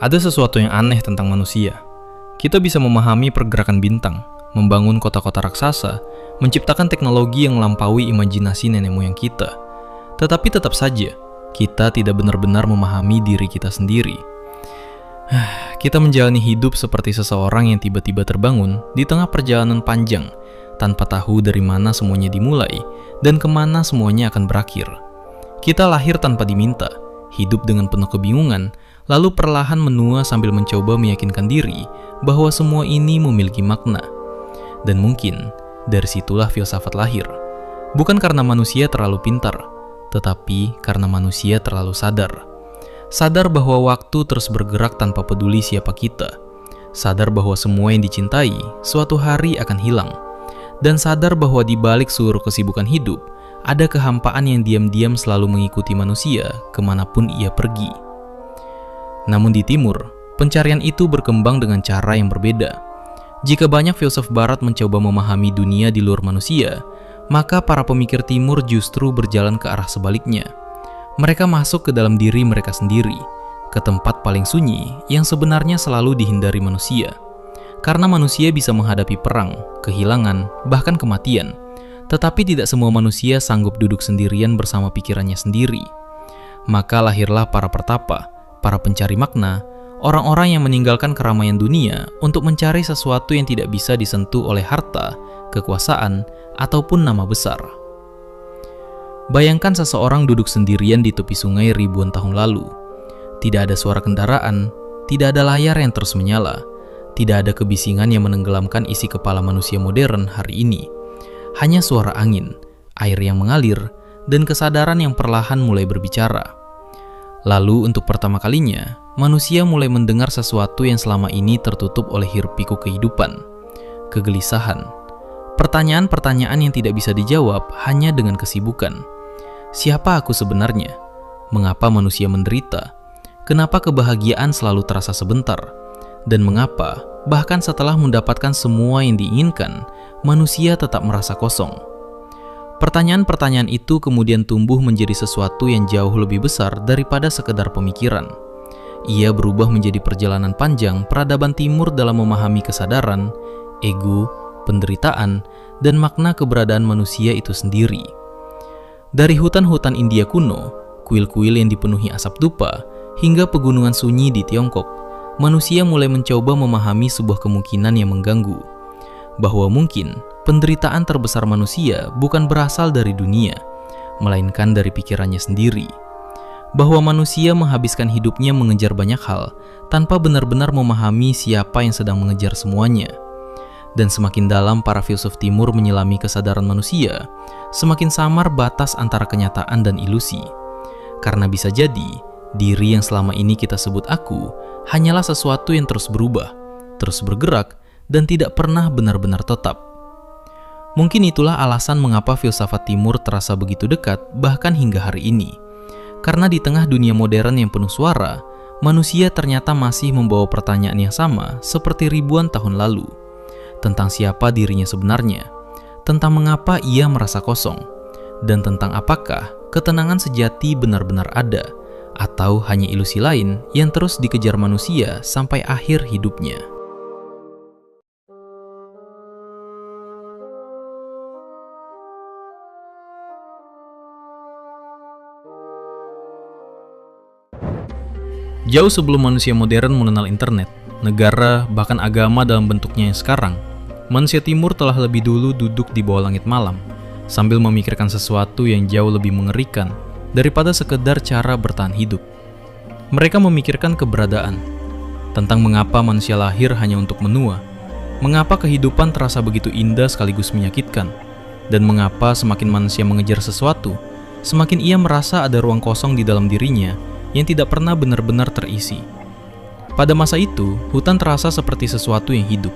Ada sesuatu yang aneh tentang manusia. Kita bisa memahami pergerakan bintang, membangun kota-kota raksasa, menciptakan teknologi yang melampaui imajinasi nenek moyang kita. Tetapi tetap saja, kita tidak benar-benar memahami diri kita sendiri. Kita menjalani hidup seperti seseorang yang tiba-tiba terbangun di tengah perjalanan panjang, tanpa tahu dari mana semuanya dimulai dan kemana semuanya akan berakhir. Kita lahir tanpa diminta, hidup dengan penuh kebingungan, lalu perlahan menua sambil mencoba meyakinkan diri bahwa semua ini memiliki makna. Dan mungkin dari situlah filsafat lahir. Bukan karena manusia terlalu pintar, tetapi karena manusia terlalu sadar. Sadar bahwa waktu terus bergerak tanpa peduli siapa kita. Sadar bahwa semua yang dicintai suatu hari akan hilang. Dan sadar bahwa di balik seluruh kesibukan hidup, ada kehampaan yang diam-diam selalu mengikuti manusia kemanapun ia pergi. Namun di timur, pencarian itu berkembang dengan cara yang berbeda. Jika banyak filsuf barat mencoba memahami dunia di luar manusia, maka para pemikir timur justru berjalan ke arah sebaliknya. Mereka masuk ke dalam diri mereka sendiri, ke tempat paling sunyi yang sebenarnya selalu dihindari manusia. Karena manusia bisa menghadapi perang, kehilangan, bahkan kematian. Tetapi tidak semua manusia sanggup duduk sendirian bersama pikirannya sendiri. Maka lahirlah para pertapa, para pencari makna, orang-orang yang meninggalkan keramaian dunia untuk mencari sesuatu yang tidak bisa disentuh oleh harta, kekuasaan, ataupun nama besar. Bayangkan seseorang duduk sendirian di tepi sungai ribuan tahun lalu. Tidak ada suara kendaraan, tidak ada layar yang terus menyala, tidak ada kebisingan yang menenggelamkan isi kepala manusia modern hari ini. Hanya suara angin, air yang mengalir, dan kesadaran yang perlahan mulai berbicara. Lalu untuk pertama kalinya, manusia mulai mendengar sesuatu yang selama ini tertutup oleh hiruk-pikuk kehidupan. Kegelisahan. Pertanyaan-pertanyaan yang tidak bisa dijawab hanya dengan kesibukan. Siapa aku sebenarnya? Mengapa manusia menderita? Kenapa kebahagiaan selalu terasa sebentar? Dan mengapa, bahkan setelah mendapatkan semua yang diinginkan, manusia tetap merasa kosong? Pertanyaan-pertanyaan itu kemudian tumbuh menjadi sesuatu yang jauh lebih besar daripada sekedar pemikiran. Ia berubah menjadi perjalanan panjang peradaban timur dalam memahami kesadaran, ego, penderitaan, dan makna keberadaan manusia itu sendiri. Dari hutan-hutan India kuno, kuil-kuil yang dipenuhi asap dupa, hingga pegunungan sunyi di Tiongkok, manusia mulai mencoba memahami sebuah kemungkinan yang mengganggu, bahwa mungkin penderitaan terbesar manusia bukan berasal dari dunia, melainkan dari pikirannya sendiri. Bahwa manusia menghabiskan hidupnya mengejar banyak hal tanpa benar-benar memahami siapa yang sedang mengejar semuanya. Dan semakin dalam para filsuf timur menyelami kesadaran manusia, semakin samar batas antara kenyataan dan ilusi. Karena bisa jadi, diri yang selama ini kita sebut aku hanyalah sesuatu yang terus berubah, terus bergerak, dan tidak pernah benar-benar tetap. Mungkin itulah alasan mengapa filsafat timur terasa begitu dekat bahkan hingga hari ini. Karena di tengah dunia modern yang penuh suara, manusia ternyata masih membawa pertanyaan yang sama seperti ribuan tahun lalu. Tentang siapa dirinya sebenarnya, tentang mengapa ia merasa kosong, dan tentang apakah ketenangan sejati benar-benar ada, atau hanya ilusi lain yang terus dikejar manusia sampai akhir hidupnya. Jauh sebelum manusia modern mengenal internet, negara, bahkan agama dalam bentuknya yang sekarang, manusia timur telah lebih dulu duduk di bawah langit malam, sambil memikirkan sesuatu yang jauh lebih mengerikan daripada sekedar cara bertahan hidup. Mereka memikirkan keberadaan, tentang mengapa manusia lahir hanya untuk menua, mengapa kehidupan terasa begitu indah sekaligus menyakitkan, dan mengapa semakin manusia mengejar sesuatu, semakin ia merasa ada ruang kosong di dalam dirinya yang tidak pernah benar-benar terisi. Pada masa itu, hutan terasa seperti sesuatu yang hidup.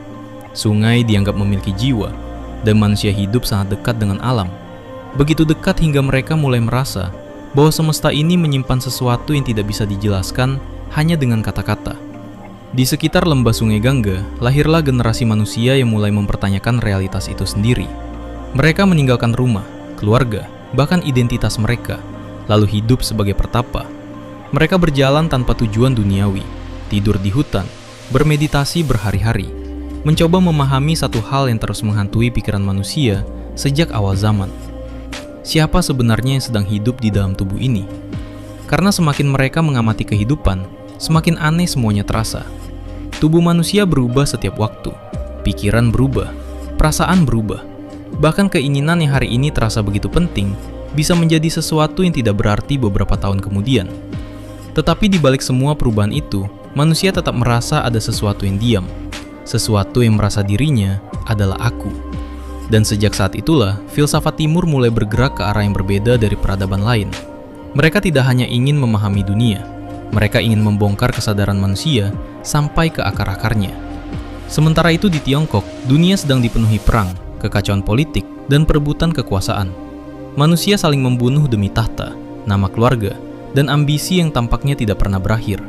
Sungai dianggap memiliki jiwa, dan manusia hidup sangat dekat dengan alam. Begitu dekat hingga mereka mulai merasa bahwa semesta ini menyimpan sesuatu yang tidak bisa dijelaskan hanya dengan kata-kata. Di sekitar lembah Sungai Gangga, lahirlah generasi manusia yang mulai mempertanyakan realitas itu sendiri. Mereka meninggalkan rumah, keluarga, bahkan identitas mereka, lalu hidup sebagai pertapa. Mereka berjalan tanpa tujuan duniawi, tidur di hutan, bermeditasi berhari-hari, mencoba memahami satu hal yang terus menghantui pikiran manusia sejak awal zaman. Siapa sebenarnya yang sedang hidup di dalam tubuh ini? Karena semakin mereka mengamati kehidupan, semakin aneh semuanya terasa. Tubuh manusia berubah setiap waktu, pikiran berubah, perasaan berubah. Bahkan keinginan yang hari ini terasa begitu penting, bisa menjadi sesuatu yang tidak berarti beberapa tahun kemudian. Tetapi di balik semua perubahan itu, manusia tetap merasa ada sesuatu yang diam, sesuatu yang merasa dirinya adalah aku. Dan sejak saat itulah, filsafat timur mulai bergerak ke arah yang berbeda dari peradaban lain. Mereka tidak hanya ingin memahami dunia, mereka ingin membongkar kesadaran manusia sampai ke akar-akarnya. Sementara itu di Tiongkok, dunia sedang dipenuhi perang, kekacauan politik, dan perebutan kekuasaan. Manusia saling membunuh demi tahta, nama keluarga, dan ambisi yang tampaknya tidak pernah berakhir.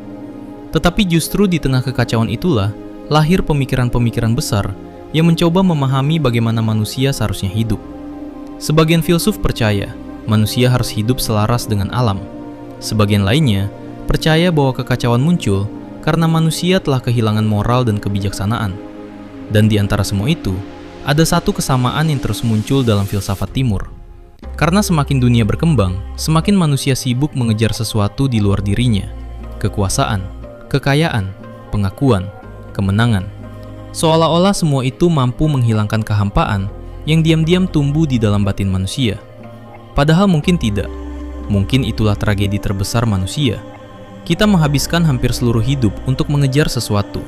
Tetapi justru di tengah kekacauan itulah, lahir pemikiran-pemikiran besar yang mencoba memahami bagaimana manusia seharusnya hidup. Sebagian filsuf percaya, manusia harus hidup selaras dengan alam. Sebagian lainnya, percaya bahwa kekacauan muncul karena manusia telah kehilangan moral dan kebijaksanaan. Dan di antara semua itu, ada satu kesamaan yang terus muncul dalam filsafat timur. Karena semakin dunia berkembang, semakin manusia sibuk mengejar sesuatu di luar dirinya. Kekuasaan, kekayaan, pengakuan, kemenangan. Seolah-olah semua itu mampu menghilangkan kehampaan yang diam-diam tumbuh di dalam batin manusia. Padahal mungkin tidak. Mungkin itulah tragedi terbesar manusia. Kita menghabiskan hampir seluruh hidup untuk mengejar sesuatu,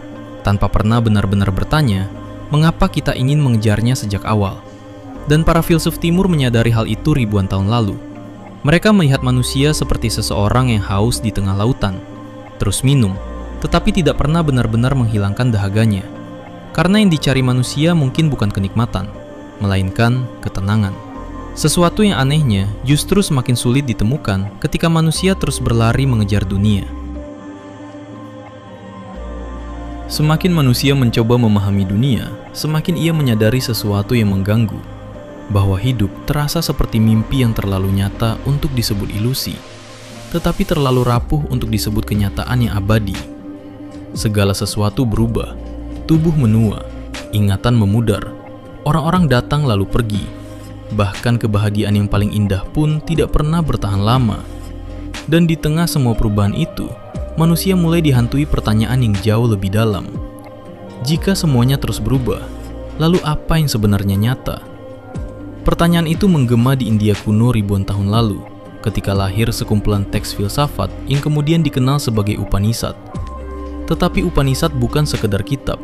tanpa pernah benar-benar bertanya, mengapa kita ingin mengejarnya sejak awal. Dan para filsuf timur menyadari hal itu ribuan tahun lalu. Mereka melihat manusia seperti seseorang yang haus di tengah lautan, terus minum, tetapi tidak pernah benar-benar menghilangkan dahaganya. Karena yang dicari manusia mungkin bukan kenikmatan, melainkan ketenangan. Sesuatu yang anehnya justru semakin sulit ditemukan ketika manusia terus berlari mengejar dunia. Semakin manusia mencoba memahami dunia, semakin ia menyadari sesuatu yang mengganggu, bahwa hidup terasa seperti mimpi yang terlalu nyata untuk disebut ilusi, tetapi terlalu rapuh untuk disebut kenyataan yang abadi. Segala sesuatu berubah, tubuh menua, ingatan memudar, orang-orang datang lalu pergi, bahkan kebahagiaan yang paling indah pun tidak pernah bertahan lama. Dan di tengah semua perubahan itu, manusia mulai dihantui pertanyaan yang jauh lebih dalam. Jika semuanya terus berubah, lalu apa yang sebenarnya nyata? Pertanyaan itu menggema di India kuno ribuan tahun lalu, ketika lahir sekumpulan teks filsafat yang kemudian dikenal sebagai Upanishad. Tetapi Upanishad bukan sekedar kitab.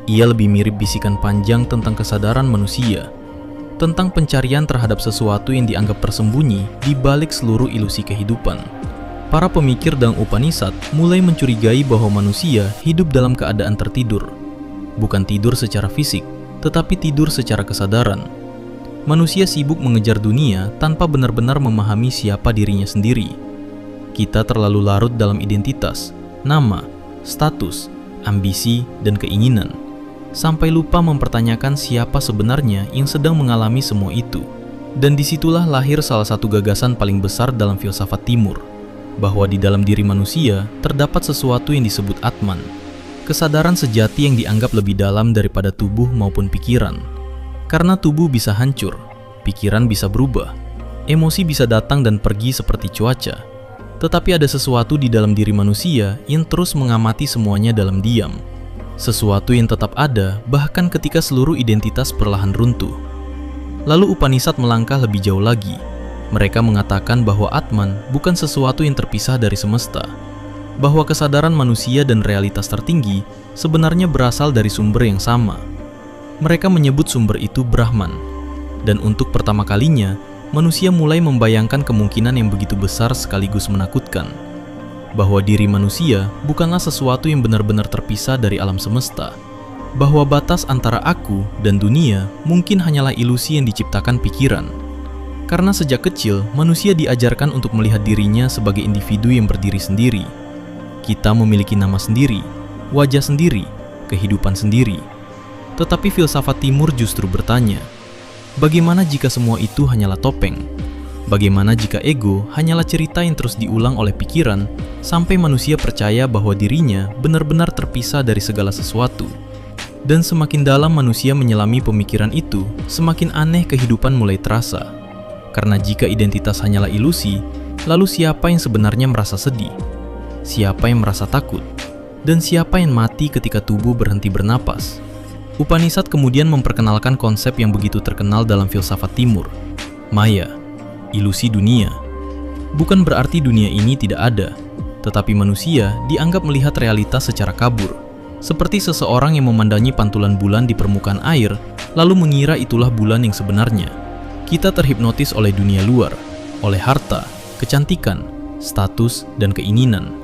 Ia lebih mirip bisikan panjang tentang kesadaran manusia, tentang pencarian terhadap sesuatu yang dianggap tersembunyi di balik seluruh ilusi kehidupan. Para pemikir dalam Upanishad mulai mencurigai bahwa manusia hidup dalam keadaan tertidur. Bukan tidur secara fisik, tetapi tidur secara kesadaran. Manusia sibuk mengejar dunia tanpa benar-benar memahami siapa dirinya sendiri. Kita terlalu larut dalam identitas, nama, status, ambisi, dan keinginan, sampai lupa mempertanyakan siapa sebenarnya yang sedang mengalami semua itu. Dan disitulah lahir salah satu gagasan paling besar dalam filsafat timur, bahwa di dalam diri manusia terdapat sesuatu yang disebut Atman, kesadaran sejati yang dianggap lebih dalam daripada tubuh maupun pikiran. Karena tubuh bisa hancur, pikiran bisa berubah, emosi bisa datang dan pergi seperti cuaca. Tetapi ada sesuatu di dalam diri manusia yang terus mengamati semuanya dalam diam. Sesuatu yang tetap ada bahkan ketika seluruh identitas perlahan runtuh. Lalu Upanishad melangkah lebih jauh lagi. Mereka mengatakan bahwa Atman bukan sesuatu yang terpisah dari semesta, bahwa kesadaran manusia dan realitas tertinggi sebenarnya berasal dari sumber yang sama. Mereka menyebut sumber itu Brahman, dan untuk pertama kalinya, manusia mulai membayangkan kemungkinan yang begitu besar sekaligus menakutkan, bahwa diri manusia bukanlah sesuatu yang benar-benar terpisah dari alam semesta, bahwa batas antara aku dan dunia mungkin hanyalah ilusi yang diciptakan pikiran. Karena sejak kecil, manusia diajarkan untuk melihat dirinya sebagai individu yang berdiri sendiri. Kita memiliki nama sendiri, wajah sendiri, kehidupan sendiri. Tetapi filsafat timur justru bertanya, bagaimana jika semua itu hanyalah topeng? Bagaimana jika ego hanyalah cerita yang terus diulang oleh pikiran sampai manusia percaya bahwa dirinya benar-benar terpisah dari segala sesuatu. Dan semakin dalam manusia menyelami pemikiran itu, semakin aneh kehidupan mulai terasa. Karena jika identitas hanyalah ilusi, lalu siapa yang sebenarnya merasa sedih? Siapa yang merasa takut? Dan siapa yang mati ketika tubuh berhenti bernapas? Upanishad kemudian memperkenalkan konsep yang begitu terkenal dalam filsafat timur, Maya, ilusi dunia. Bukan berarti dunia ini tidak ada, tetapi manusia dianggap melihat realitas secara kabur, seperti seseorang yang memandangi pantulan bulan di permukaan air, lalu mengira itulah bulan yang sebenarnya. Kita terhipnotis oleh dunia luar, oleh harta, kecantikan, status, dan keinginan.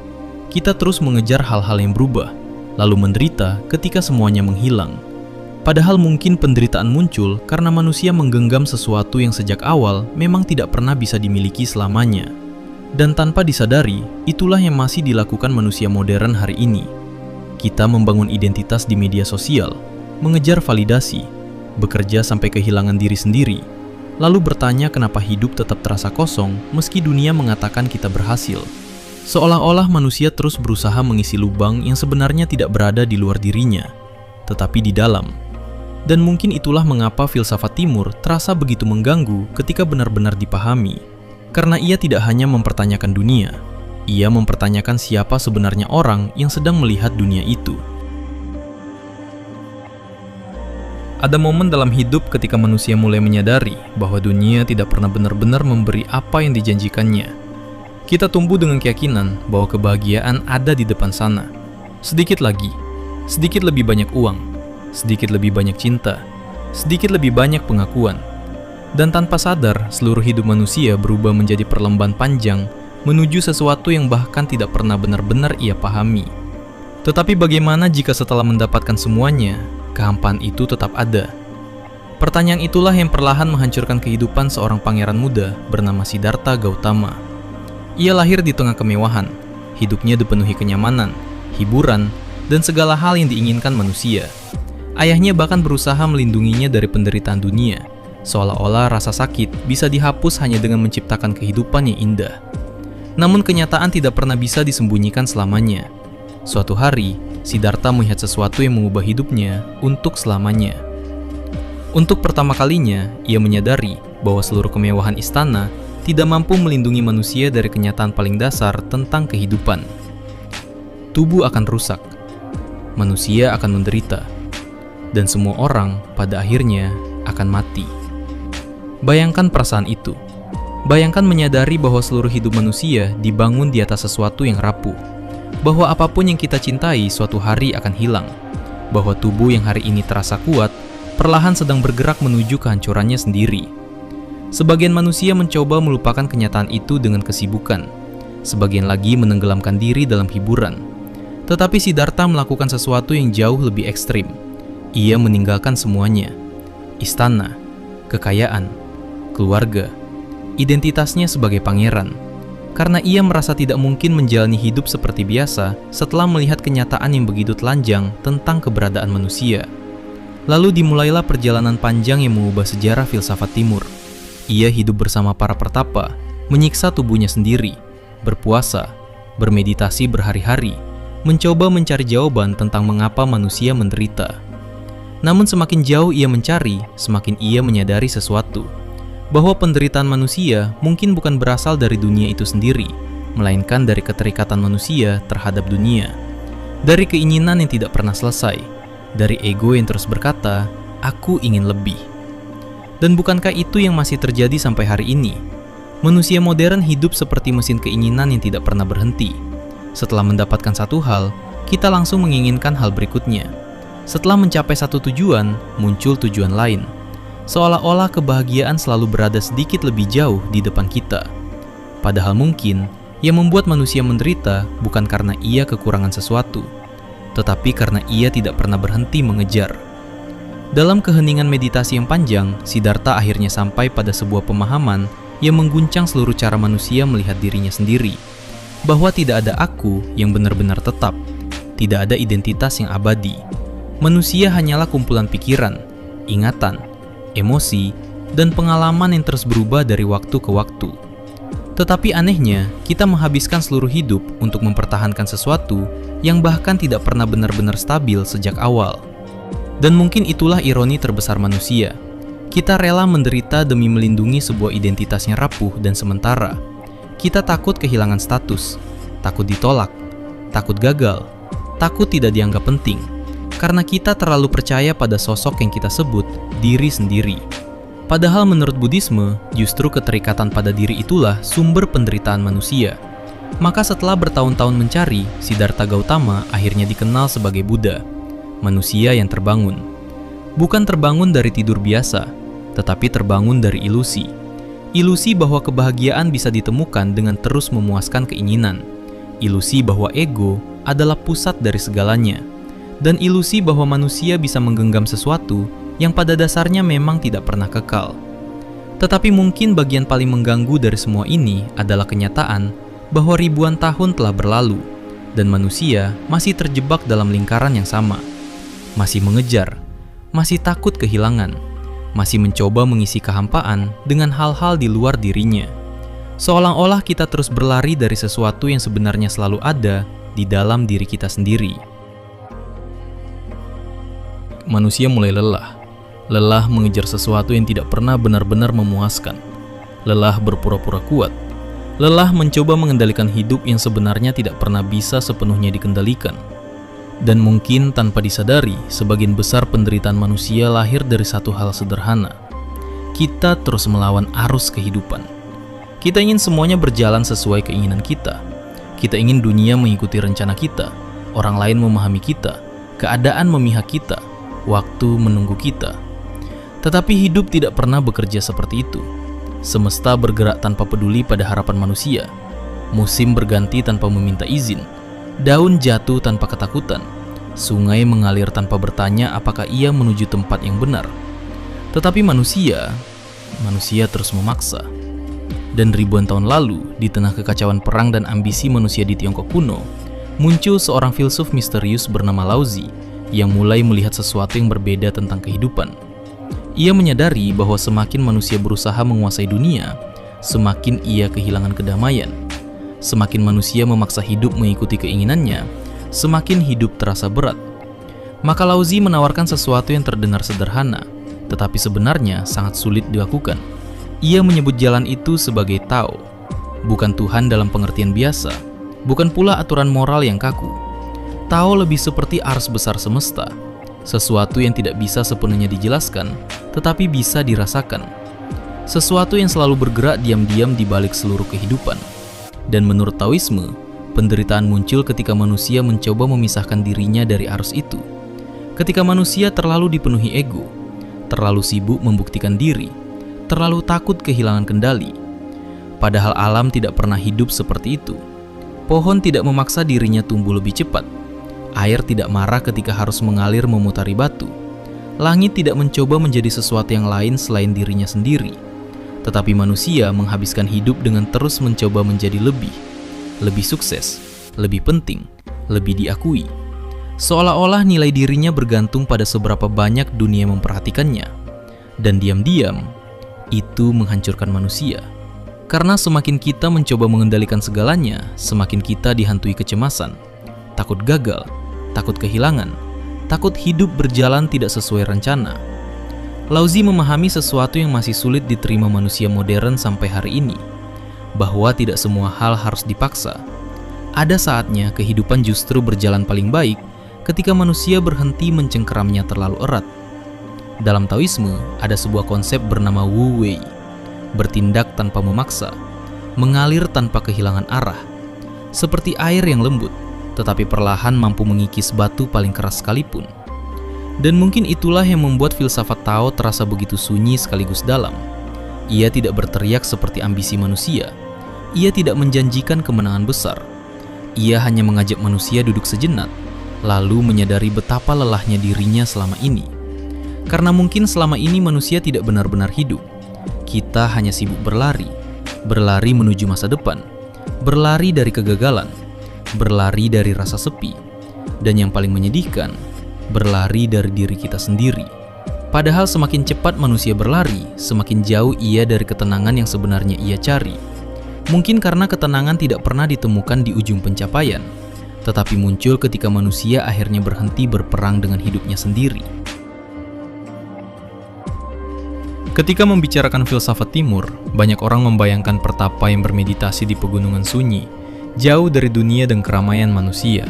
Kita terus mengejar hal-hal yang berubah, lalu menderita ketika semuanya menghilang. Padahal mungkin penderitaan muncul karena manusia menggenggam sesuatu yang sejak awal memang tidak pernah bisa dimiliki selamanya. Dan tanpa disadari, itulah yang masih dilakukan manusia modern hari ini. Kita membangun identitas di media sosial, mengejar validasi, bekerja sampai kehilangan diri sendiri, lalu bertanya kenapa hidup tetap terasa kosong meski dunia mengatakan kita berhasil. Seolah-olah manusia terus berusaha mengisi lubang yang sebenarnya tidak berada di luar dirinya, tetapi di dalam. Dan mungkin itulah mengapa filsafat timur terasa begitu mengganggu ketika benar-benar dipahami. Karena ia tidak hanya mempertanyakan dunia, ia mempertanyakan siapa sebenarnya orang yang sedang melihat dunia itu. Ada momen dalam hidup ketika manusia mulai menyadari bahwa dunia tidak pernah benar-benar memberi apa yang dijanjikannya. Kita tumbuh dengan keyakinan bahwa kebahagiaan ada di depan sana. Sedikit lagi, sedikit lebih banyak uang, sedikit lebih banyak cinta, sedikit lebih banyak pengakuan. Dan tanpa sadar, seluruh hidup manusia berubah menjadi perlombaan panjang menuju sesuatu yang bahkan tidak pernah benar-benar ia pahami. Tetapi bagaimana jika setelah mendapatkan semuanya, kehampaan itu tetap ada? Pertanyaan itulah yang perlahan menghancurkan kehidupan seorang pangeran muda bernama Siddhartha Gautama. Ia lahir di tengah kemewahan, hidupnya dipenuhi kenyamanan, hiburan, dan segala hal yang diinginkan manusia. Ayahnya bahkan berusaha melindunginya dari penderitaan dunia, seolah-olah rasa sakit bisa dihapus hanya dengan menciptakan kehidupan yang indah. Namun kenyataan tidak pernah bisa disembunyikan selamanya. Suatu hari, Siddhartha melihat sesuatu yang mengubah hidupnya untuk selamanya. Untuk pertama kalinya, ia menyadari bahwa seluruh kemewahan istana tidak mampu melindungi manusia dari kenyataan paling dasar tentang kehidupan. Tubuh akan rusak, manusia akan menderita, dan semua orang pada akhirnya akan mati. Bayangkan perasaan itu. Bayangkan menyadari bahwa seluruh hidup manusia dibangun di atas sesuatu yang rapuh. Bahwa apapun yang kita cintai suatu hari akan hilang. Bahwa tubuh yang hari ini terasa kuat, perlahan sedang bergerak menuju kehancurannya sendiri. Sebagian manusia mencoba melupakan kenyataan itu dengan kesibukan. Sebagian lagi menenggelamkan diri dalam hiburan. Tetapi Siddhartha melakukan sesuatu yang jauh lebih ekstrim. Ia meninggalkan semuanya. Istana, kekayaan, keluarga, identitasnya sebagai pangeran. Karena ia merasa tidak mungkin menjalani hidup seperti biasa setelah melihat kenyataan yang begitu telanjang tentang keberadaan manusia. Lalu dimulailah perjalanan panjang yang mengubah sejarah filsafat timur. Ia hidup bersama para pertapa, menyiksa tubuhnya sendiri, berpuasa, bermeditasi berhari-hari, mencoba mencari jawaban tentang mengapa manusia menderita. Namun semakin jauh ia mencari, semakin ia menyadari sesuatu. Bahwa penderitaan manusia mungkin bukan berasal dari dunia itu sendiri, melainkan dari keterikatan manusia terhadap dunia. Dari keinginan yang tidak pernah selesai, dari ego yang terus berkata, "Aku ingin lebih." Dan bukankah itu yang masih terjadi sampai hari ini? Manusia modern hidup seperti mesin keinginan yang tidak pernah berhenti. Setelah mendapatkan satu hal, kita langsung menginginkan hal berikutnya. Setelah mencapai satu tujuan, muncul tujuan lain. Seolah-olah kebahagiaan selalu berada sedikit lebih jauh di depan kita. Padahal mungkin, yang membuat manusia menderita bukan karena ia kekurangan sesuatu, tetapi karena ia tidak pernah berhenti mengejar. Dalam keheningan meditasi yang panjang, Siddhartha akhirnya sampai pada sebuah pemahaman yang mengguncang seluruh cara manusia melihat dirinya sendiri. Bahwa tidak ada aku yang benar-benar tetap, tidak ada identitas yang abadi. Manusia hanyalah kumpulan pikiran, ingatan, emosi, dan pengalaman yang terus berubah dari waktu ke waktu. Tetapi anehnya, kita menghabiskan seluruh hidup untuk mempertahankan sesuatu yang bahkan tidak pernah benar-benar stabil sejak awal. Dan mungkin itulah ironi terbesar manusia. Kita rela menderita demi melindungi sebuah identitasnya rapuh dan sementara. Kita takut kehilangan status, takut ditolak, takut gagal, takut tidak dianggap penting, karena kita terlalu percaya pada sosok yang kita sebut diri sendiri. Padahal menurut Buddhisme, justru keterikatan pada diri itulah sumber penderitaan manusia. Maka setelah bertahun-tahun mencari, Siddhartha Gautama akhirnya dikenal sebagai Buddha, manusia yang terbangun. Bukan terbangun dari tidur biasa, tetapi terbangun dari ilusi. Ilusi bahwa kebahagiaan bisa ditemukan dengan terus memuaskan keinginan. Ilusi bahwa ego adalah pusat dari segalanya. Dan ilusi bahwa manusia bisa menggenggam sesuatu yang pada dasarnya memang tidak pernah kekal. Tetapi mungkin bagian paling mengganggu dari semua ini adalah kenyataan bahwa ribuan tahun telah berlalu dan manusia masih terjebak dalam lingkaran yang sama. Masih mengejar, masih takut kehilangan, masih mencoba mengisi kehampaan dengan hal-hal di luar dirinya. Seolah-olah kita terus berlari dari sesuatu yang sebenarnya selalu ada di dalam diri kita sendiri. Manusia mulai lelah. Lelah mengejar sesuatu yang tidak pernah benar-benar memuaskan. Lelah berpura-pura kuat. Lelah mencoba mengendalikan hidup yang sebenarnya tidak pernah bisa sepenuhnya dikendalikan. Dan mungkin tanpa disadari, sebagian besar penderitaan manusia lahir dari satu hal sederhana. Kita terus melawan arus kehidupan. Kita ingin semuanya berjalan sesuai keinginan kita. Kita ingin dunia mengikuti rencana kita, orang lain memahami kita, keadaan memihak kita, waktu menunggu kita. Tetapi hidup tidak pernah bekerja seperti itu. Semesta bergerak tanpa peduli pada harapan manusia. Musim berganti tanpa meminta izin. Daun jatuh tanpa ketakutan. Sungai mengalir tanpa bertanya apakah ia menuju tempat yang benar. Tetapi manusia terus memaksa. Dan ribuan tahun lalu, di tengah kekacauan perang dan ambisi manusia di Tiongkok kuno, muncul seorang filsuf misterius bernama Laozi yang mulai melihat sesuatu yang berbeda tentang kehidupan. Ia menyadari bahwa semakin manusia berusaha menguasai dunia, semakin ia kehilangan kedamaian. Semakin manusia memaksa hidup mengikuti keinginannya, semakin hidup terasa berat. Maka Laozi menawarkan sesuatu yang terdengar sederhana, tetapi sebenarnya sangat sulit dilakukan. Ia menyebut jalan itu sebagai Tao, bukan Tuhan dalam pengertian biasa, bukan pula aturan moral yang kaku. Tao lebih seperti arus besar semesta, sesuatu yang tidak bisa sepenuhnya dijelaskan, tetapi bisa dirasakan. Sesuatu yang selalu bergerak diam-diam di balik seluruh kehidupan. Dan menurut Taoisme, penderitaan muncul ketika manusia mencoba memisahkan dirinya dari arus itu. Ketika manusia terlalu dipenuhi ego, terlalu sibuk membuktikan diri, terlalu takut kehilangan kendali. Padahal alam tidak pernah hidup seperti itu. Pohon tidak memaksa dirinya tumbuh lebih cepat. Air tidak marah ketika harus mengalir memutari batu. Langit tidak mencoba menjadi sesuatu yang lain selain dirinya sendiri. Tetapi manusia menghabiskan hidup dengan terus mencoba menjadi lebih sukses, lebih penting, lebih diakui. Seolah-olah nilai dirinya bergantung pada seberapa banyak dunia memperhatikannya. Dan diam-diam, itu menghancurkan manusia. Karena semakin kita mencoba mengendalikan segalanya, semakin kita dihantui kecemasan, takut gagal, takut kehilangan, takut hidup berjalan tidak sesuai rencana. Laozi memahami sesuatu yang masih sulit diterima manusia modern sampai hari ini, bahwa tidak semua hal harus dipaksa. Ada saatnya kehidupan justru berjalan paling baik ketika manusia berhenti mencengkeramnya terlalu erat. Dalam Taoisme, ada sebuah konsep bernama Wu Wei, bertindak tanpa memaksa, mengalir tanpa kehilangan arah, seperti air yang lembut, tetapi perlahan mampu mengikis batu paling keras sekalipun. Dan mungkin itulah yang membuat filsafat Tao terasa begitu sunyi sekaligus dalam. Ia tidak berteriak seperti ambisi manusia. Ia tidak menjanjikan kemenangan besar. Ia hanya mengajak manusia duduk sejenak, lalu menyadari betapa lelahnya dirinya selama ini. Karena mungkin selama ini manusia tidak benar-benar hidup. Kita hanya sibuk berlari menuju masa depan, berlari dari kegagalan, berlari dari rasa sepi, dan yang paling menyedihkan, berlari dari diri kita sendiri. Padahal semakin cepat manusia berlari, semakin jauh ia dari ketenangan yang sebenarnya ia cari. Mungkin karena ketenangan tidak pernah ditemukan di ujung pencapaian, tetapi muncul ketika manusia akhirnya berhenti berperang dengan hidupnya sendiri. Ketika membicarakan filsafat timur, banyak orang membayangkan pertapa yang bermeditasi di pegunungan sunyi, jauh dari dunia dan keramaian manusia.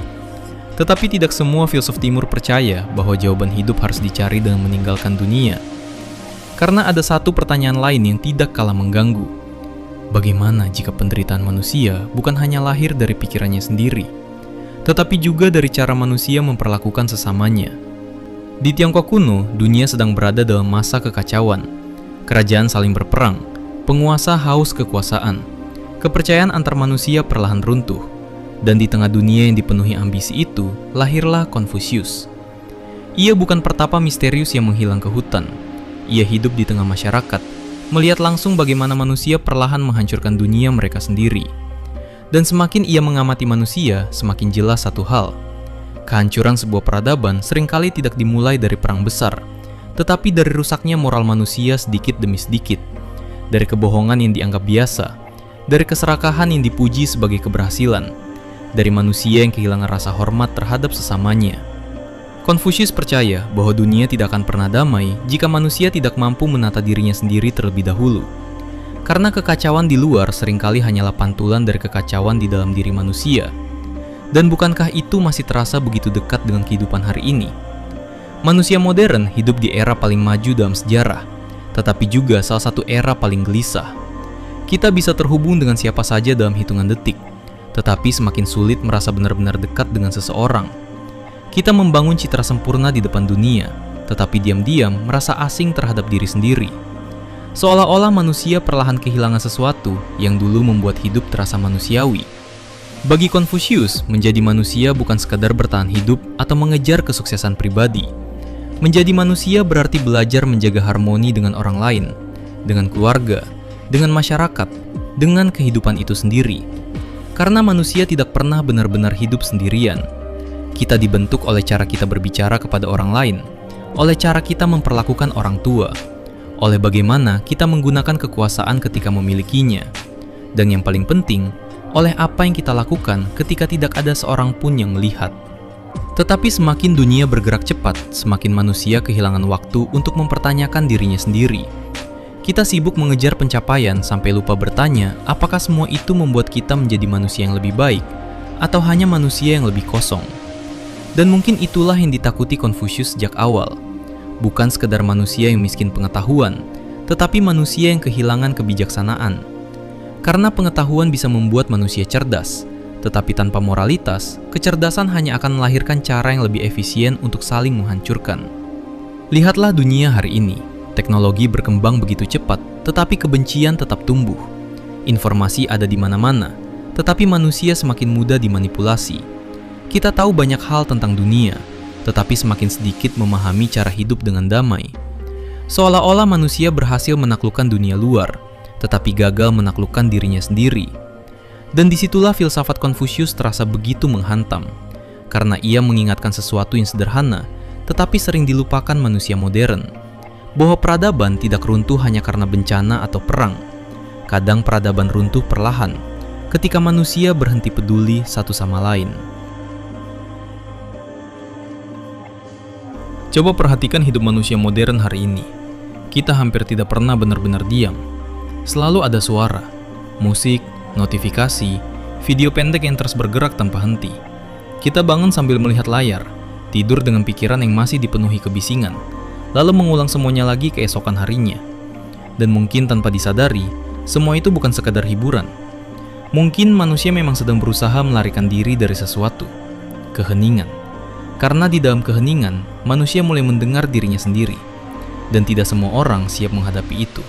Tetapi tidak semua filsuf timur percaya bahwa jawaban hidup harus dicari dengan meninggalkan dunia. Karena ada satu pertanyaan lain yang tidak kalah mengganggu. Bagaimana jika penderitaan manusia bukan hanya lahir dari pikirannya sendiri, tetapi juga dari cara manusia memperlakukan sesamanya? Di Tiongkok kuno, dunia sedang berada dalam masa kekacauan. Kerajaan saling berperang, penguasa haus kekuasaan, kepercayaan antar manusia perlahan runtuh. Dan di tengah dunia yang dipenuhi ambisi itu, lahirlah Konfusius. Ia bukan pertapa misterius yang menghilang ke hutan. Ia hidup di tengah masyarakat, melihat langsung bagaimana manusia perlahan menghancurkan dunia mereka sendiri. Dan semakin ia mengamati manusia, semakin jelas satu hal. Kehancuran sebuah peradaban seringkali tidak dimulai dari perang besar, tetapi dari rusaknya moral manusia sedikit demi sedikit, dari kebohongan yang dianggap biasa, dari keserakahan yang dipuji sebagai keberhasilan, dari manusia yang kehilangan rasa hormat terhadap sesamanya. Konfusius percaya bahwa dunia tidak akan pernah damai jika manusia tidak mampu menata dirinya sendiri terlebih dahulu. Karena kekacauan di luar seringkali hanyalah pantulan dari kekacauan di dalam diri manusia. Dan bukankah itu masih terasa begitu dekat dengan kehidupan hari ini? Manusia modern hidup di era paling maju dalam sejarah, tetapi juga salah satu era paling gelisah. Kita bisa terhubung dengan siapa saja dalam hitungan detik, tetapi semakin sulit merasa benar-benar dekat dengan seseorang. Kita membangun citra sempurna di depan dunia, tetapi diam-diam merasa asing terhadap diri sendiri. Seolah-olah manusia perlahan kehilangan sesuatu yang dulu membuat hidup terasa manusiawi. Bagi Konfusius, menjadi manusia bukan sekadar bertahan hidup atau mengejar kesuksesan pribadi. Menjadi manusia berarti belajar menjaga harmoni dengan orang lain, dengan keluarga, dengan masyarakat, dengan kehidupan itu sendiri. Karena manusia tidak pernah benar-benar hidup sendirian. Kita dibentuk oleh cara kita berbicara kepada orang lain, oleh cara kita memperlakukan orang tua, oleh bagaimana kita menggunakan kekuasaan ketika memilikinya, dan yang paling penting, oleh apa yang kita lakukan ketika tidak ada seorang pun yang melihat. Tetapi semakin dunia bergerak cepat, semakin manusia kehilangan waktu untuk mempertanyakan dirinya sendiri. Kita sibuk mengejar pencapaian sampai lupa bertanya apakah semua itu membuat kita menjadi manusia yang lebih baik atau hanya manusia yang lebih kosong. Dan mungkin itulah yang ditakuti Konfusius sejak awal. Bukan sekedar manusia yang miskin pengetahuan, tetapi manusia yang kehilangan kebijaksanaan. Karena pengetahuan bisa membuat manusia cerdas, tetapi tanpa moralitas, kecerdasan hanya akan melahirkan cara yang lebih efisien untuk saling menghancurkan. Lihatlah dunia hari ini. Teknologi berkembang begitu cepat, tetapi kebencian tetap tumbuh. Informasi ada di mana-mana, tetapi manusia semakin mudah dimanipulasi. Kita tahu banyak hal tentang dunia, tetapi semakin sedikit memahami cara hidup dengan damai. Seolah-olah manusia berhasil menaklukkan dunia luar, tetapi gagal menaklukkan dirinya sendiri. Dan disitulah filsafat Konfusius terasa begitu menghantam, karena ia mengingatkan sesuatu yang sederhana, tetapi sering dilupakan manusia modern. Bahwa peradaban tidak runtuh hanya karena bencana atau perang. Kadang peradaban runtuh perlahan, ketika manusia berhenti peduli satu sama lain. Coba perhatikan hidup manusia modern hari ini. Kita hampir tidak pernah benar-benar diam. Selalu ada suara, musik, notifikasi, video pendek yang terus bergerak tanpa henti. Kita bangun sambil melihat layar, tidur dengan pikiran yang masih dipenuhi kebisingan, lalu mengulang semuanya lagi keesokan harinya. Dan mungkin tanpa disadari, semua itu bukan sekadar hiburan. Mungkin manusia memang sedang berusaha melarikan diri dari sesuatu, keheningan. Karena di dalam keheningan, manusia mulai mendengar dirinya sendiri, dan tidak semua orang siap menghadapi itu.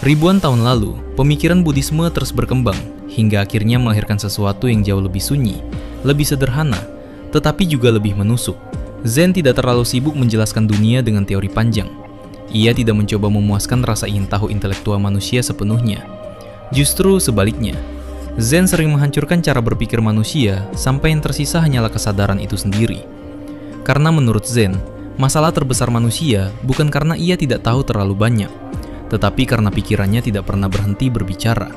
Ribuan tahun lalu, pemikiran Buddhisme terus berkembang, hingga akhirnya melahirkan sesuatu yang jauh lebih sunyi, lebih sederhana, tetapi juga lebih menusuk. Zen tidak terlalu sibuk menjelaskan dunia dengan teori panjang. Ia tidak mencoba memuaskan rasa ingin tahu intelektual manusia sepenuhnya. Justru sebaliknya, Zen sering menghancurkan cara berpikir manusia sampai yang tersisa hanyalah kesadaran itu sendiri. Karena menurut Zen, Masalah terbesar manusia bukan karena ia tidak tahu terlalu banyak, tetapi karena pikirannya tidak pernah berhenti berbicara.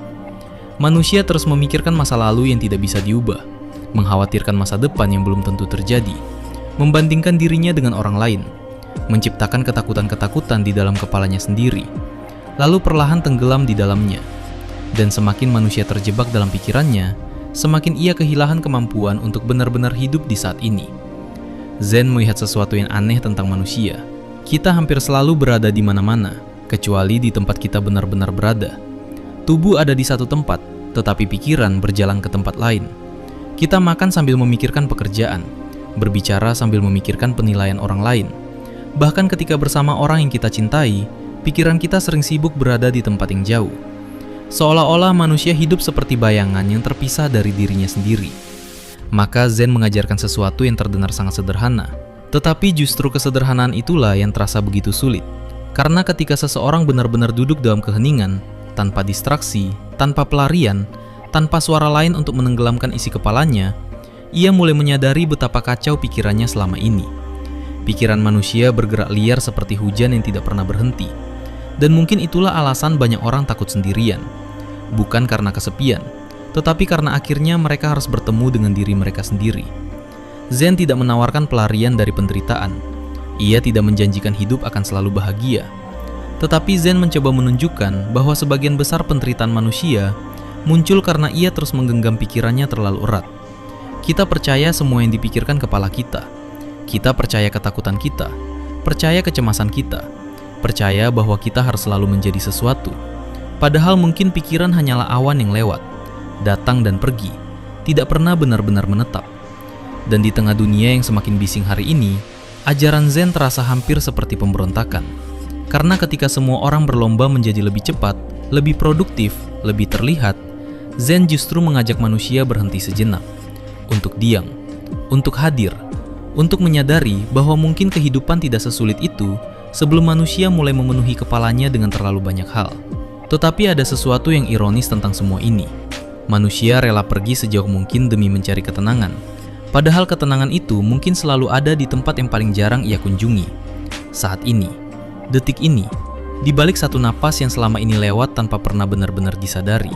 Manusia terus memikirkan masa lalu yang tidak bisa diubah, mengkhawatirkan masa depan yang belum tentu terjadi, membandingkan dirinya dengan orang lain, menciptakan ketakutan-ketakutan di dalam kepalanya sendiri, lalu perlahan tenggelam di dalamnya. Dan semakin manusia terjebak dalam pikirannya, semakin ia kehilangan kemampuan untuk benar-benar hidup di saat ini. Zen melihat sesuatu yang aneh tentang manusia. Kita hampir selalu berada di mana-mana, kecuali di tempat kita benar-benar berada. Tubuh ada di satu tempat, tetapi pikiran berjalan ke tempat lain. Kita makan sambil memikirkan pekerjaan, berbicara sambil memikirkan penilaian orang lain. Bahkan ketika bersama orang yang kita cintai, pikiran kita sering sibuk berada di tempat yang jauh. Seolah-olah manusia hidup seperti bayangan yang terpisah dari dirinya sendiri. Maka Zen mengajarkan sesuatu yang terdengar sangat sederhana. Tetapi justru kesederhanaan itulah yang terasa begitu sulit. Karena ketika seseorang benar-benar duduk dalam keheningan, tanpa distraksi, tanpa pelarian, tanpa suara lain untuk menenggelamkan isi kepalanya, ia mulai menyadari betapa kacau pikirannya selama ini. Pikiran manusia bergerak liar seperti hujan yang tidak pernah berhenti. Dan mungkin itulah alasan banyak orang takut sendirian. Bukan karena kesepian, tetapi karena akhirnya mereka harus bertemu dengan diri mereka sendiri. Zen tidak menawarkan pelarian dari penderitaan. Ia tidak menjanjikan hidup akan selalu bahagia. Tetapi Zen mencoba menunjukkan bahwa sebagian besar penderitaan manusia muncul karena ia terus menggenggam pikirannya terlalu erat. Kita percaya semua yang dipikirkan kepala kita. Kita percaya ketakutan kita, percaya kecemasan kita, percaya bahwa kita harus selalu menjadi sesuatu. Padahal mungkin pikiran hanyalah awan yang lewat, datang dan pergi, tidak pernah benar-benar menetap. Dan di tengah dunia yang semakin bising hari ini, ajaran Zen terasa hampir seperti pemberontakan. Karena ketika semua orang berlomba menjadi lebih cepat, lebih produktif, lebih terlihat, Zen justru mengajak manusia berhenti sejenak, untuk diam, untuk hadir, untuk menyadari bahwa mungkin kehidupan tidak sesulit itu sebelum manusia mulai memenuhi kepalanya dengan terlalu banyak hal. Tetapi ada sesuatu yang ironis tentang semua ini. Manusia rela pergi sejauh mungkin demi mencari ketenangan. Padahal ketenangan itu mungkin selalu ada di tempat yang paling jarang ia kunjungi. Saat ini, detik ini, di balik satu napas yang selama ini lewat tanpa pernah benar-benar disadari.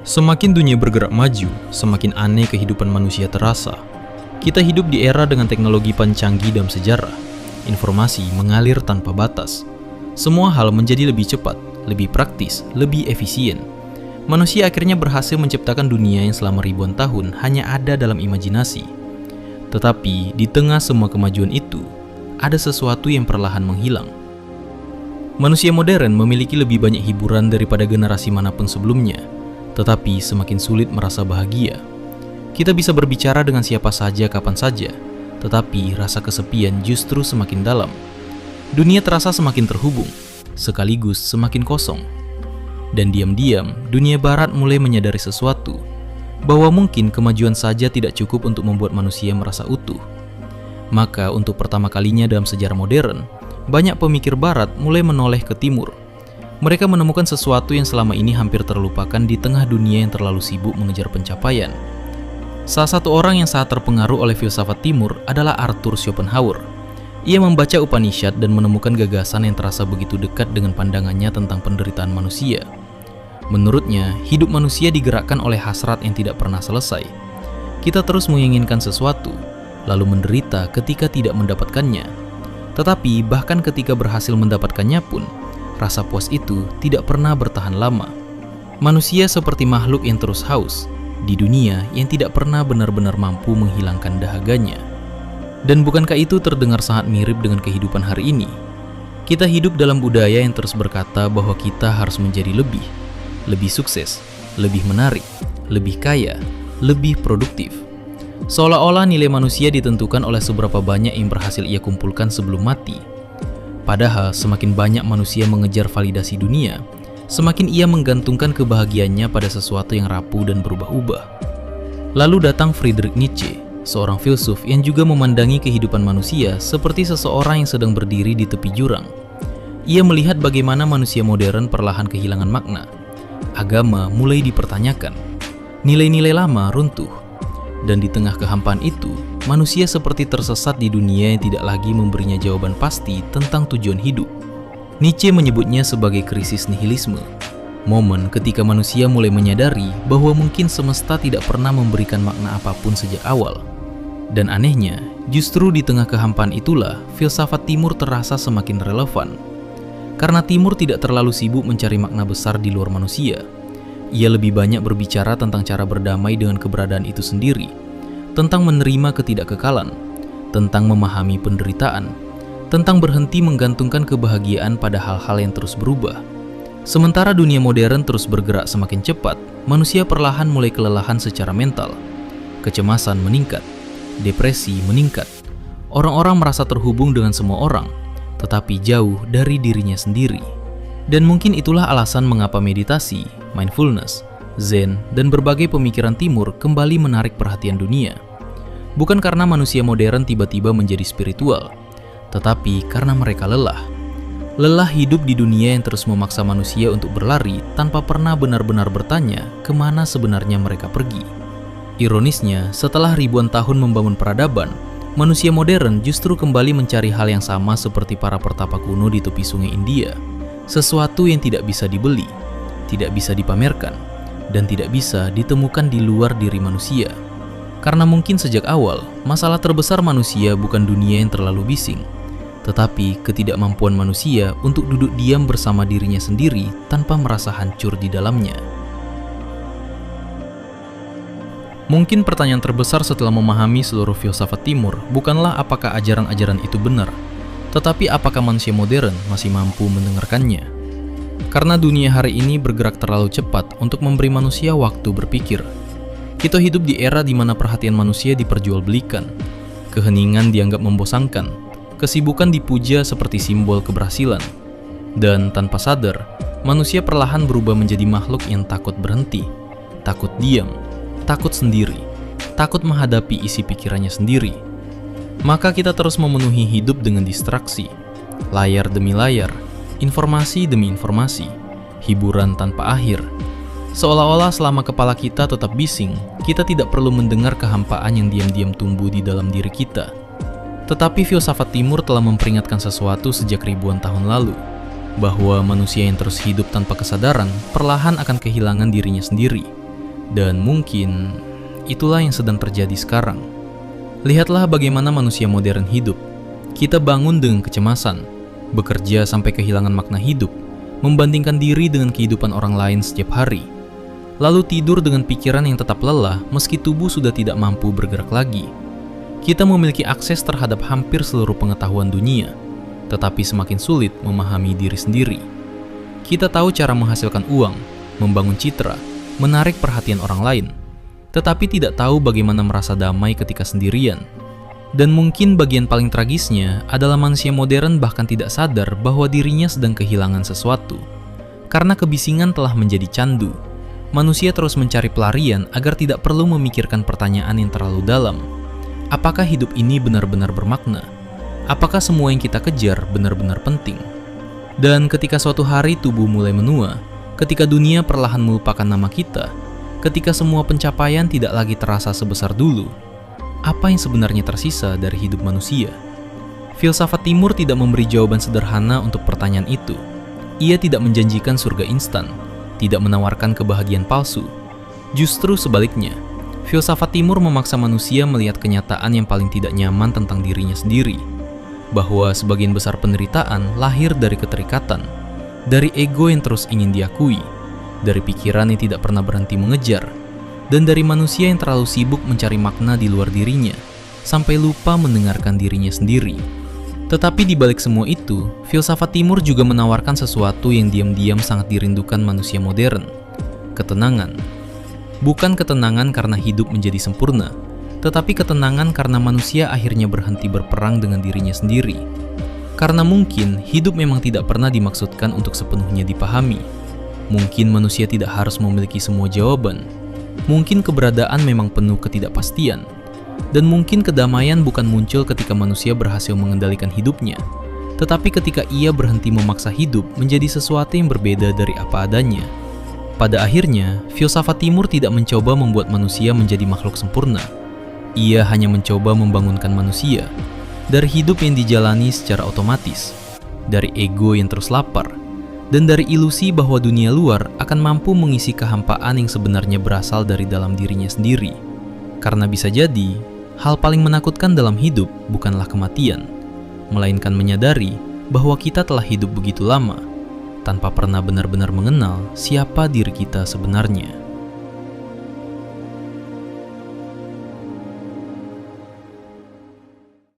Semakin dunia bergerak maju, semakin aneh kehidupan manusia terasa. Kita hidup di era dengan teknologi paling canggih dalam sejarah. Informasi mengalir tanpa batas. Semua hal menjadi lebih cepat, lebih praktis, lebih efisien. Manusia akhirnya berhasil menciptakan dunia yang selama ribuan tahun hanya ada dalam imajinasi. Tetapi di tengah semua kemajuan itu, ada sesuatu yang perlahan menghilang. Manusia modern memiliki lebih banyak hiburan daripada generasi manapun sebelumnya, tetapi semakin sulit merasa bahagia. Kita bisa berbicara dengan siapa saja kapan saja, tetapi rasa kesepian justru semakin dalam. Dunia terasa semakin terhubung, sekaligus semakin kosong. Dan diam-diam, dunia barat mulai menyadari sesuatu, bahwa mungkin kemajuan saja tidak cukup untuk membuat manusia merasa utuh. Maka untuk pertama kalinya dalam sejarah modern, banyak pemikir barat mulai menoleh ke timur. Mereka menemukan sesuatu yang selama ini hampir terlupakan di tengah dunia yang terlalu sibuk mengejar pencapaian. Salah satu orang yang sangat terpengaruh oleh filsafat timur adalah Arthur Schopenhauer. Ia membaca Upanishad dan menemukan gagasan yang terasa begitu dekat dengan pandangannya tentang penderitaan manusia. Menurutnya, hidup manusia digerakkan oleh hasrat yang tidak pernah selesai. Kita terus menginginkan sesuatu, lalu menderita ketika tidak mendapatkannya. Tetapi bahkan ketika berhasil mendapatkannya pun, rasa puas itu tidak pernah bertahan lama. Manusia seperti makhluk yang terus haus di dunia yang tidak pernah benar-benar mampu menghilangkan dahaganya. Dan bukankah itu terdengar sangat mirip dengan kehidupan hari ini? Kita hidup dalam budaya yang terus berkata bahwa kita harus menjadi lebih sukses, lebih menarik, lebih kaya, lebih produktif. Seolah-olah nilai manusia ditentukan oleh seberapa banyak yang berhasil ia kumpulkan sebelum mati. Padahal semakin banyak manusia mengejar validasi dunia, semakin ia menggantungkan kebahagiaannya pada sesuatu yang rapuh dan berubah-ubah. Lalu datang Friedrich Nietzsche, seorang filsuf yang juga memandangi kehidupan manusia seperti seseorang yang sedang berdiri di tepi jurang. Ia melihat bagaimana manusia modern perlahan kehilangan makna. Agama mulai dipertanyakan. Nilai-nilai lama runtuh. Dan di tengah kehampaan itu, manusia seperti tersesat di dunia yang tidak lagi memberinya jawaban pasti tentang tujuan hidup. Nietzsche menyebutnya sebagai krisis nihilisme, momen ketika manusia mulai menyadari bahwa mungkin semesta tidak pernah memberikan makna apapun sejak awal. Dan anehnya, justru di tengah kehampaan itulah filsafat Timur terasa semakin relevan. Karena Timur tidak terlalu sibuk mencari makna besar di luar manusia. Ia lebih banyak berbicara tentang cara berdamai dengan keberadaan itu sendiri, tentang menerima ketidakkekalan, tentang memahami penderitaan, tentang berhenti menggantungkan kebahagiaan pada hal-hal yang terus berubah. Sementara dunia modern terus bergerak semakin cepat, manusia perlahan mulai kelelahan secara mental. Kecemasan meningkat, depresi meningkat. Orang-orang merasa terhubung dengan semua orang, tetapi jauh dari dirinya sendiri. Dan mungkin itulah alasan mengapa meditasi, mindfulness, zen, dan berbagai pemikiran Timur kembali menarik perhatian dunia. Bukan karena manusia modern tiba-tiba menjadi spiritual, tetapi karena mereka lelah. Lelah hidup di dunia yang terus memaksa manusia untuk berlari tanpa pernah benar-benar bertanya kemana sebenarnya mereka pergi. Ironisnya, setelah ribuan tahun membangun peradaban, manusia modern justru kembali mencari hal yang sama seperti para pertapa kuno di tepi sungai India. Sesuatu yang tidak bisa dibeli, tidak bisa dipamerkan, dan tidak bisa ditemukan di luar diri manusia. Karena mungkin sejak awal, masalah terbesar manusia bukan dunia yang terlalu bising, tetapi ketidakmampuan manusia untuk duduk diam bersama dirinya sendiri tanpa merasa hancur di dalamnya. Mungkin pertanyaan terbesar setelah memahami seluruh filsafat Timur bukanlah apakah ajaran-ajaran itu benar, tetapi apakah manusia modern masih mampu mendengarkannya. Karena dunia hari ini bergerak terlalu cepat untuk memberi manusia waktu berpikir. Kita hidup di era di mana perhatian manusia diperjualbelikan, keheningan dianggap membosankan, kesibukan dipuja seperti simbol keberhasilan. Dan tanpa sadar, manusia perlahan berubah menjadi makhluk yang takut berhenti, takut diam, takut sendiri, takut menghadapi isi pikirannya sendiri. Maka kita terus memenuhi hidup dengan distraksi, layar demi layar, informasi demi informasi, hiburan tanpa akhir. Seolah-olah selama kepala kita tetap bising, kita tidak perlu mendengar kehampaan yang diam-diam tumbuh di dalam diri kita. Tetapi filsafat Timur telah memperingatkan sesuatu sejak ribuan tahun lalu, bahwa manusia yang terus hidup tanpa kesadaran perlahan akan kehilangan dirinya sendiri. Dan mungkin itulah yang sedang terjadi sekarang. Lihatlah bagaimana manusia modern hidup. Kita bangun dengan kecemasan, bekerja sampai kehilangan makna hidup, membandingkan diri dengan kehidupan orang lain setiap hari. Lalu tidur dengan pikiran yang tetap lelah meski tubuh sudah tidak mampu bergerak lagi. Kita memiliki akses terhadap hampir seluruh pengetahuan dunia, tetapi semakin sulit memahami diri sendiri. Kita tahu cara menghasilkan uang, membangun citra, menarik perhatian orang lain, tetapi tidak tahu bagaimana merasa damai ketika sendirian. Dan mungkin bagian paling tragisnya adalah manusia modern bahkan tidak sadar bahwa dirinya sedang kehilangan sesuatu. Karena kebisingan telah menjadi candu, manusia terus mencari pelarian agar tidak perlu memikirkan pertanyaan yang terlalu dalam. Apakah hidup ini benar-benar bermakna? Apakah semua yang kita kejar benar-benar penting? Dan ketika suatu hari tubuh mulai menua, ketika dunia perlahan melupakan nama kita, ketika semua pencapaian tidak lagi terasa sebesar dulu, apa yang sebenarnya tersisa dari hidup manusia? Filsafat Timur tidak memberi jawaban sederhana untuk pertanyaan itu. Ia tidak menjanjikan surga instan, tidak menawarkan kebahagiaan palsu. Justru sebaliknya, filsafat Timur memaksa manusia melihat kenyataan yang paling tidak nyaman tentang dirinya sendiri, bahwa sebagian besar penderitaan lahir dari keterikatan, dari ego yang terus ingin diakui, dari pikiran yang tidak pernah berhenti mengejar, dan dari manusia yang terlalu sibuk mencari makna di luar dirinya, sampai lupa mendengarkan dirinya sendiri. Tetapi di balik semua itu, filsafat Timur juga menawarkan sesuatu yang diam-diam sangat dirindukan manusia modern. Ketenangan. Bukan ketenangan karena hidup menjadi sempurna, tetapi ketenangan karena manusia akhirnya berhenti berperang dengan dirinya sendiri. Karena mungkin hidup memang tidak pernah dimaksudkan untuk sepenuhnya dipahami. Mungkin manusia tidak harus memiliki semua jawaban. Mungkin keberadaan memang penuh ketidakpastian. Dan mungkin kedamaian bukan muncul ketika manusia berhasil mengendalikan hidupnya, tetapi ketika ia berhenti memaksa hidup menjadi sesuatu yang berbeda dari apa adanya. Pada akhirnya, filsafat Timur tidak mencoba membuat manusia menjadi makhluk sempurna. Ia hanya mencoba membangunkan manusia dari hidup yang dijalani secara otomatis, dari ego yang terus lapar, dan dari ilusi bahwa dunia luar akan mampu mengisi kehampaan yang sebenarnya berasal dari dalam dirinya sendiri. Karena bisa jadi, hal paling menakutkan dalam hidup bukanlah kematian, melainkan menyadari bahwa kita telah hidup begitu lama tanpa pernah benar-benar mengenal siapa diri kita sebenarnya.